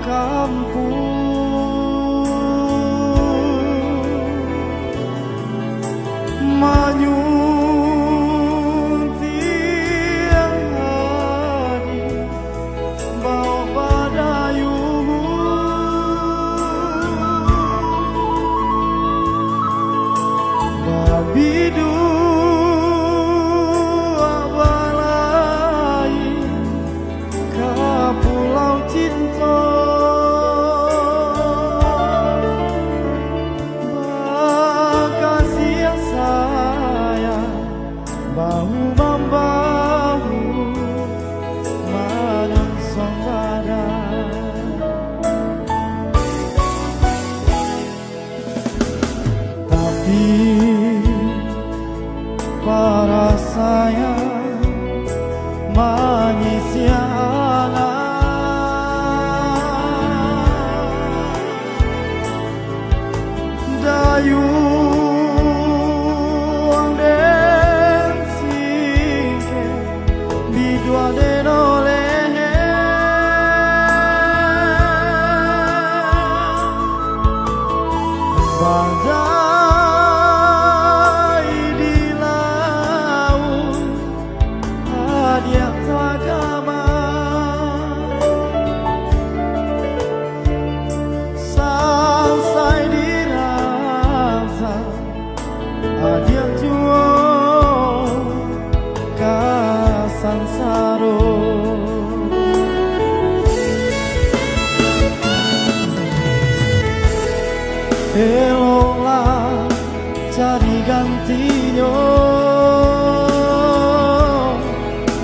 kampung manyuntiang hari bau badayu babidu abalai ke pulau cinta kasih sayang bahu-membahu menyongsong badan. Tapi para sayang menyisi dayu den singke bidua den oleh badai di laut hadiah agama selesai dirasa hadiah jual kasansaro. Elolah cari gantinya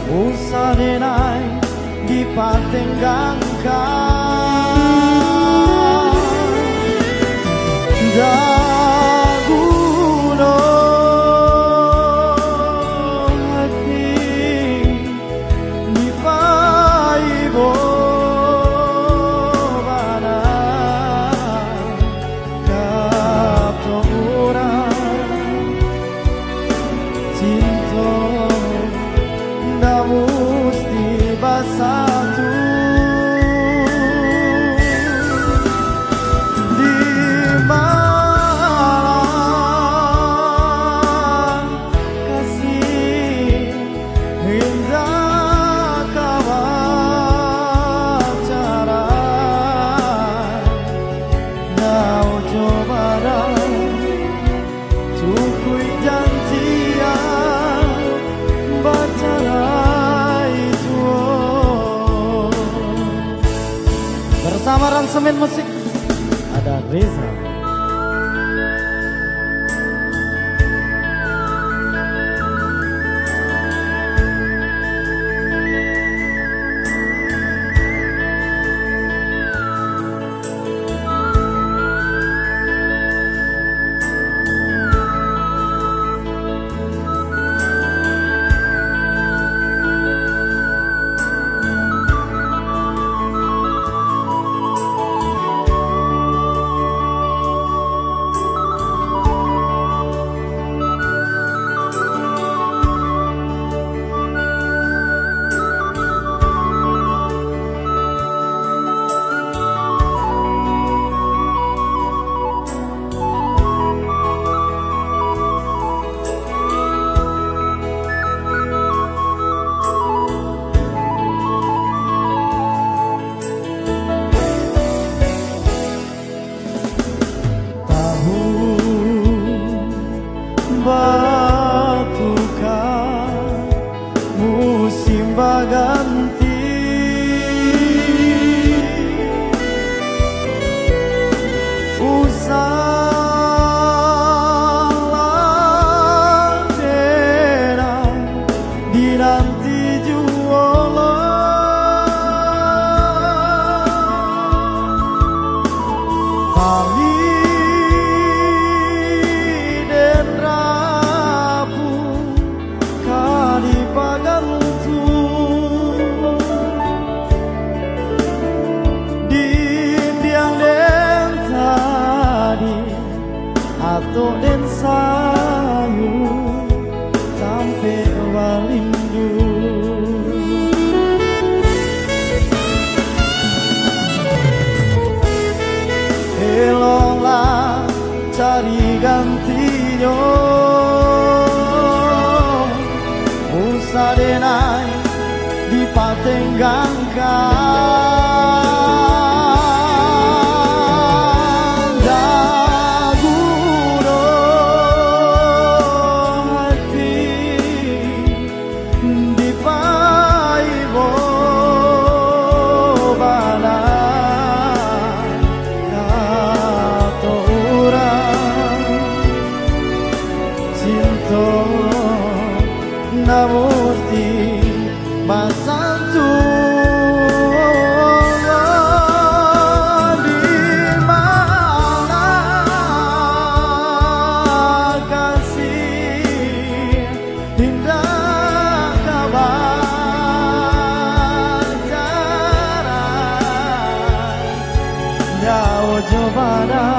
usah denai di patenggangkan daguno hati di paibo cinta ndak mesti bersatu di malam kasih indah kawacara nau coba cukui janjian bacarai tuo. Bersama Ransemen Musik ada Reza. gantinya usah denai dipatenggangkan daguro hati dipaibo bala kato urang cinta namurti masantu di mana kasih indah kabar cara nyawa jobana